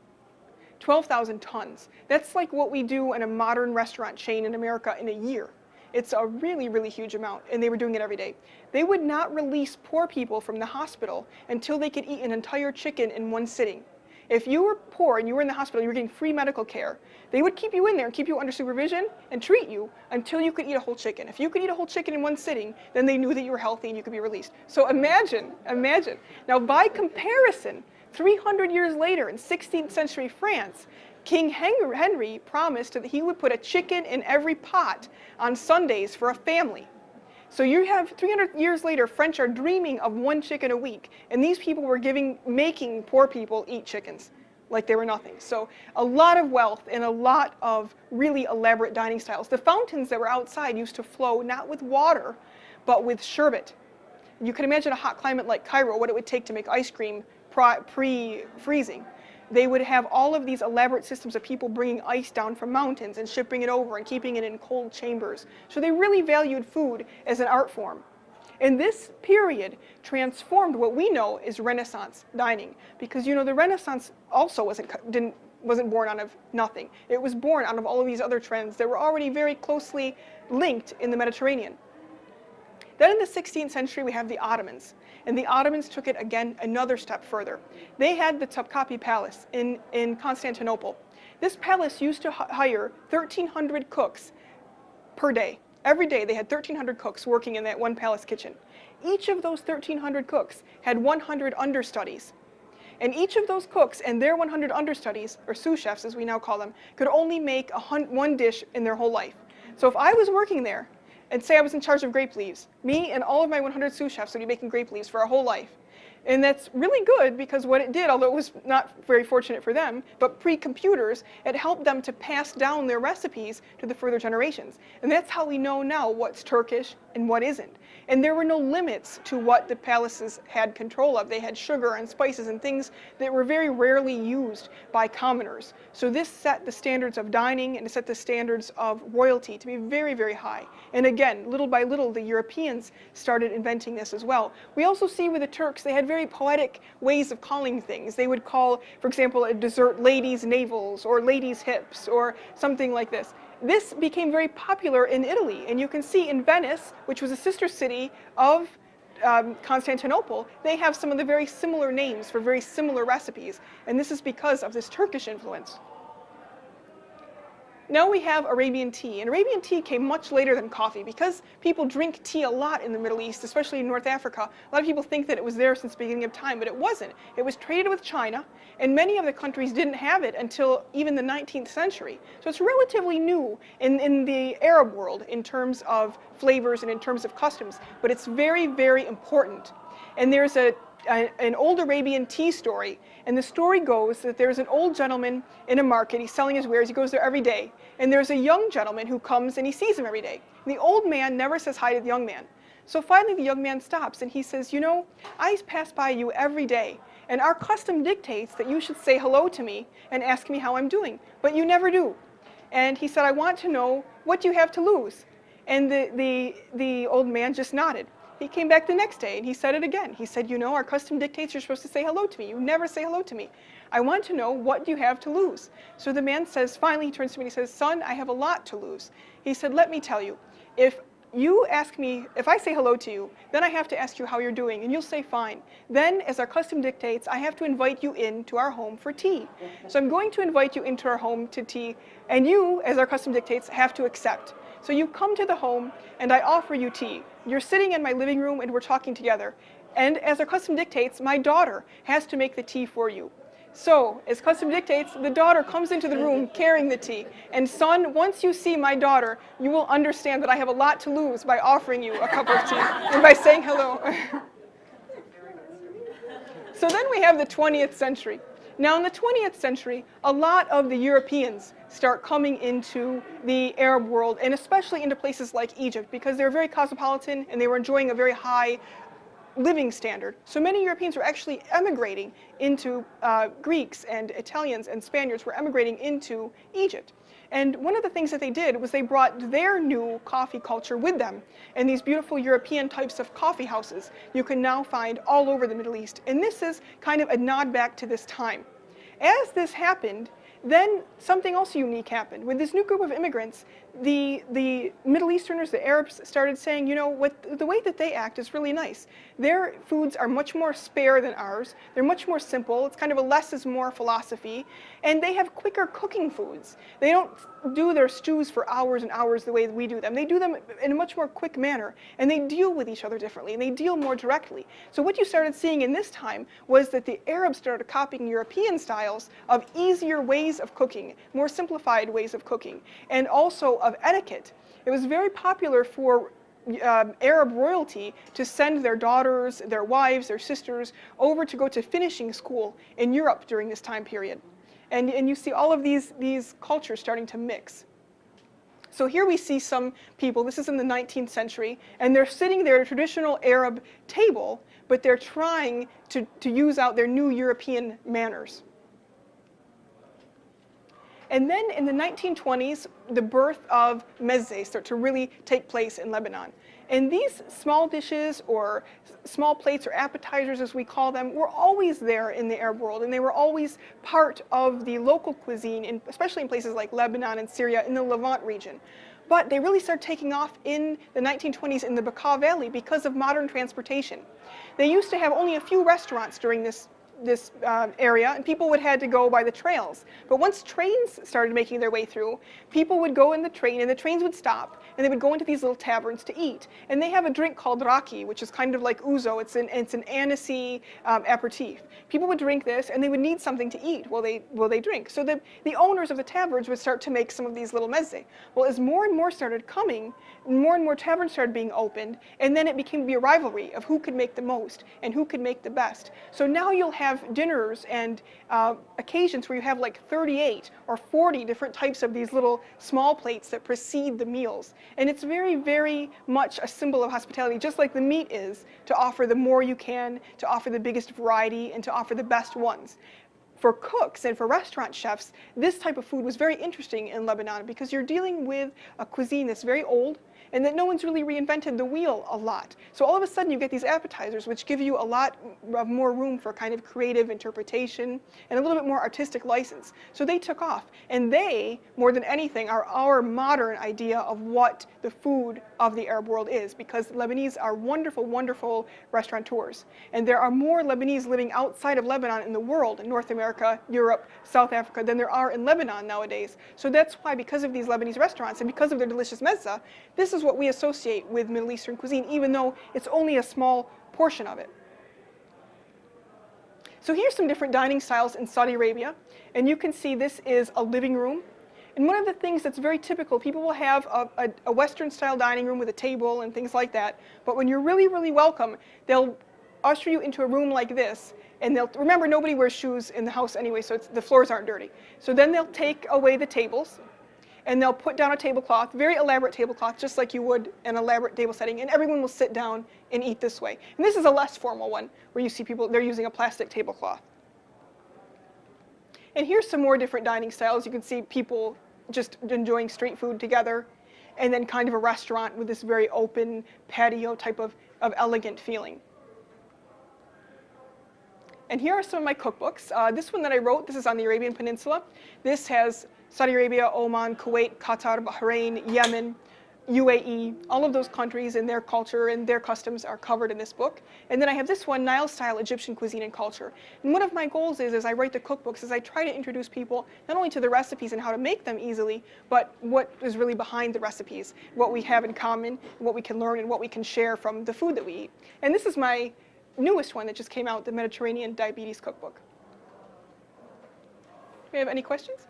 12,000 tons. That's like what we do in a modern restaurant chain in America in a year. It's a really, really huge amount, and they were doing it every day. They would not release poor people from the hospital until they could eat an entire chicken in one sitting. If you were poor and you were in the hospital, you were getting free medical care, they would keep you in there and keep you under supervision and treat you until you could eat a whole chicken. If you could eat a whole chicken in one sitting, then they knew that you were healthy and you could be released. So imagine. Now by comparison, 300 years later in 16th century France, King Henry promised that he would put a chicken in every pot on Sundays for a family. So you have 300 years later, French are dreaming of one chicken a week, and these people were making poor people eat chickens like they were nothing. So a lot of wealth and a lot of really elaborate dining styles. The fountains that were outside used to flow not with water, but with sherbet. You can imagine a hot climate like Cairo, what it would take to make ice cream pre-freezing. They would have all of these elaborate systems of people bringing ice down from mountains and shipping it over and keeping it in cold chambers. So they really valued food as an art form. And this period transformed what we know is Renaissance dining, because you know the Renaissance also wasn't born out of nothing. It was born out of all of these other trends that were already very closely linked in the Mediterranean. Then in the 16th century, we have the Ottomans. And the Ottomans took it again another step further. They had the Topkapi Palace in Constantinople. This palace used to hire 1,300 cooks per day. Every day they had 1,300 cooks working in that one palace kitchen. Each of those 1,300 cooks had 100 understudies. And each of those cooks and their 100 understudies, or sous chefs as we now call them, could only make one dish in their whole life. So if I was working there, and say I was in charge of grape leaves, me and all of my 100 sous chefs would be making grape leaves for our whole life. And that's really good because what it did, although it was not very fortunate for them, but pre-computers, it helped them to pass down their recipes to the further generations. And that's how we know now what's Turkish and what isn't. And there were no limits to what the palaces had control of. They had sugar and spices and things that were very rarely used by commoners. So this set the standards of dining and it set the standards of royalty to be very, very high. And again, little by little, the Europeans started inventing this as well. We also see with the Turks, they had very poetic ways of calling things. They would call, for example, a dessert ladies' navels or ladies' hips or something like this. This became very popular in Italy, and you can see in Venice, which was a sister city of Constantinople, they have some of the very similar names for very similar recipes, and this is because of this Turkish influence. Now we have Arabian tea, and Arabian tea came much later than coffee because people drink tea a lot in the Middle East, especially in North Africa. A lot of people think that it was there since the beginning of time, but it wasn't. It was traded with China, and many of the countries didn't have it until even the 19th century. So it's relatively new in the Arab world in terms of flavors and in terms of customs, but it's very, very important. And there's a an old Arabian tea story. And the story goes that there's an old gentleman in a market. He's selling his wares. He goes there every day. And there's a young gentleman who comes and he sees him every day. And the old man never says hi to the young man. So finally the young man stops and he says, you know, I pass by you every day. And our custom dictates that you should say hello to me and ask me how I'm doing. But you never do. And he said, I want to know what you have to lose. And the old man just nodded. He came back the next day and he said it again. He said, you know, our custom dictates you're supposed to say hello to me. You never say hello to me. I want to know what you have to lose. So the man says, finally he turns to me and he says, son, I have a lot to lose. He said, let me tell you, if you ask me, if I say hello to you, then I have to ask you how you're doing, and you'll say fine. Then, as our custom dictates, I have to invite you into our home for tea. So I'm going to invite you into our home to tea, and you, as our custom dictates, have to accept. So you come to the home, and I offer you tea. You're sitting in my living room, and we're talking together. And as our custom dictates, my daughter has to make the tea for you. So, as custom dictates, the daughter comes into the room carrying the tea. And son, once you see my daughter, you will understand that I have a lot to lose by offering you a cup of tea and by saying hello. So then we have the 20th century. Now in the 20th century, a lot of the Europeans start coming into the Arab world, and especially into places like Egypt, because they're very cosmopolitan and they were enjoying a very high living standard. So many Europeans were actually emigrating into, Greeks and Italians and Spaniards were emigrating into Egypt. And one of the things that they did was they brought their new coffee culture with them. And these beautiful European types of coffee houses you can now find all over the Middle East. And this is kind of a nod back to this time. As this happened, then something else unique happened. With this new group of immigrants, the Middle Easterners, the Arabs, started saying, you know, the way that they act is really nice. Their foods are much more spare than ours. They're much more simple. It's kind of a less is more philosophy. And they have quicker cooking foods. They don't do their stews for hours and hours the way that we do them. They do them in a much more quick manner. And they deal with each other differently. And they deal more directly. So what you started seeing in this time was that the Arabs started copying European styles of easier ways of cooking, more simplified ways of cooking, and also of etiquette. It was very popular for Arab royalty to send their daughters, their wives, their sisters over to go to finishing school in Europe during this time period. And you see all of these cultures starting to mix. So here we see some people, this is in the 19th century, and they're sitting there at a traditional Arab table, but they're trying to use out their new European manners. And then in the 1920s, the birth of mezzes start to really take place in Lebanon. And these small dishes, or small plates, or appetizers as we call them, were always there in the Arab world, and they were always part of the local cuisine, especially in places like Lebanon and Syria in the Levant region. But they really started taking off in the 1920s in the Bekaa Valley because of modern transportation. They used to have only a few restaurants during this area, and people would have to go by the trails. But once trains started making their way through, people would go in the train, and the trains would stop, and they would go into these little taverns to eat. And they have a drink called raki, which is kind of like ouzo. It's an anisey aperitif. People would drink this, and they would need something to eat while they drink. So the owners of the taverns would start to make some of these little mezze. Well, as more and more started coming, more and more taverns started being opened, and then it became to be a rivalry of who could make the most and who could make the best. So now you'll have dinners and occasions where you have like 38 or 40 different types of these little small plates that precede the meals. And it's very, very much a symbol of hospitality, just like the meat is, to offer the more you can, to offer the biggest variety, and to offer the best ones. For cooks and for restaurant chefs, this type of food was very interesting in Lebanon because you're dealing with a cuisine that's very old, and that no one's really reinvented the wheel a lot. So all of a sudden you get these appetizers which give you a lot of more room for kind of creative interpretation and a little bit more artistic license. So they took off, and they, more than anything, are our modern idea of what the food of the Arab world is, because Lebanese are wonderful, wonderful restaurateurs. And there are more Lebanese living outside of Lebanon in the world, in North America, Europe, South Africa, than there are in Lebanon nowadays. So that's why, because of these Lebanese restaurants and because of their delicious mezza, this is what we associate with Middle Eastern cuisine, even though it's only a small portion of it. So here's some different dining styles in Saudi Arabia, and you can see this is a living room. And one of the things that's very typical, people will have a Western style dining room with a table and things like that, but when you're really, really welcome, they'll usher you into a room like this, and they'll, remember, nobody wears shoes in the house anyway, so the floors aren't dirty. So then they'll take away the tables, and they'll put down a tablecloth, very elaborate tablecloth, just like you would an elaborate table setting, and everyone will sit down and eat this way. And this is a less formal one, where you see people, they're using a plastic tablecloth. And here's some more different dining styles. You can see people just enjoying street food together, and then kind of a restaurant with this very open patio type of elegant feeling. And here are some of my cookbooks. This one that I wrote, this is on the Arabian Peninsula. This has Saudi Arabia, Oman, Kuwait, Qatar, Bahrain, Yemen, UAE, all of those countries and their culture and their customs are covered in this book. And then I have this one, Nile-style Egyptian cuisine and culture. And one of my goals is, as I write the cookbooks, is I try to introduce people not only to the recipes and how to make them easily, but what is really behind the recipes, what we have in common, what we can learn, and what we can share from the food that we eat. And this is my newest one that just came out, the Mediterranean Diabetes Cookbook. Do we have any questions?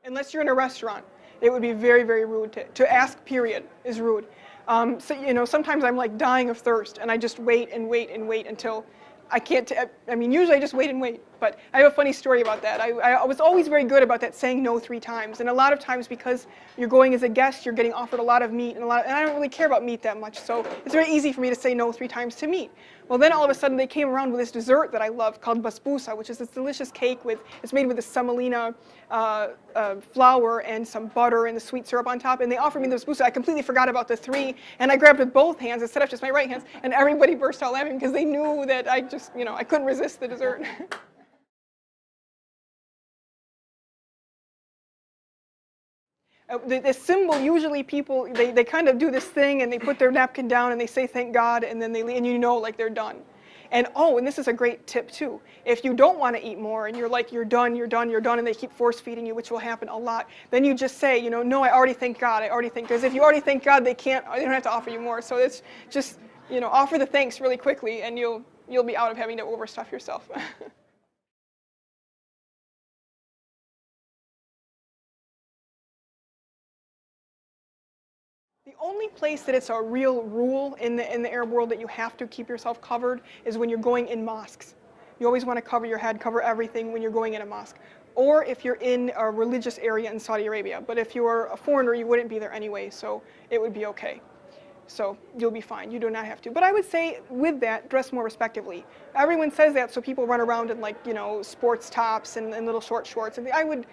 Unless you're in a restaurant, it would be very, very rude to ask, period, is rude. So, you know, sometimes I'm like dying of thirst and I just wait and wait and wait until I can't, I mean, usually I just wait and wait, but I have a funny story about that. I was always very good about that, saying no 3 times. And a lot of times, because you're going as a guest, you're getting offered a lot of meat, and I don't really care about meat that much, so it's very easy for me to say no 3 times to meat. Well, then all of a sudden they came around with this dessert that I love called basbousa, which is this delicious cake with, it's made with the semolina flour and some butter and the sweet syrup on top, and they offered me the basbousa. I completely forgot about the 3, and I grabbed with both hands instead of just my right hands, and everybody burst out laughing because they knew that I just, you know, I couldn't resist the dessert. The symbol, usually people, they kind of do this thing and they put their napkin down and they say thank God, and then they leave, and you know, like, they're done. And oh, and this is a great tip too. If you don't want to eat more and you're like, you're done, you're done, you're done, and they keep force feeding you, which will happen a lot, then you just say, you know, no, I already thank God, I already thank, because if you already thank God, they don't have to offer you more. So it's just, you know, offer the thanks really quickly and you'll be out of having to overstuff yourself. The only place that it's a real rule in the Arab world that you have to keep yourself covered is when you're going in mosques. You always want to cover your head, cover everything when you're going in a mosque. Or if you're in a religious area in Saudi Arabia. But if you're a foreigner, you wouldn't be there anyway, so it would be okay. So you'll be fine. You do not have to. But I would say with that, dress more respectively. Everyone says that, so people run around in, like, you know, sports tops and little short shorts. And I would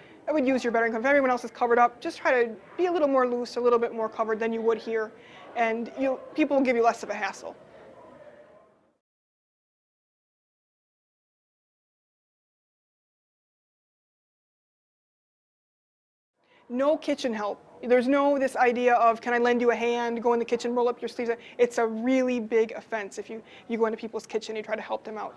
use your better income. If everyone else is covered up, just try to be a little more loose, a little bit more covered than you would here, and people will give you less of a hassle. No kitchen help. There's no this idea of, can I lend you a hand, go in the kitchen, roll up your sleeves. It's a really big offense if you go into people's kitchen and you try to help them out.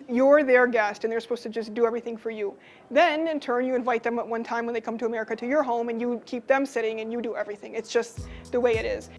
You're their guest and they're supposed to just do everything for you. Then in turn you invite them at one time when they come to America to your home and you keep them sitting and you do everything. It's just the way it is.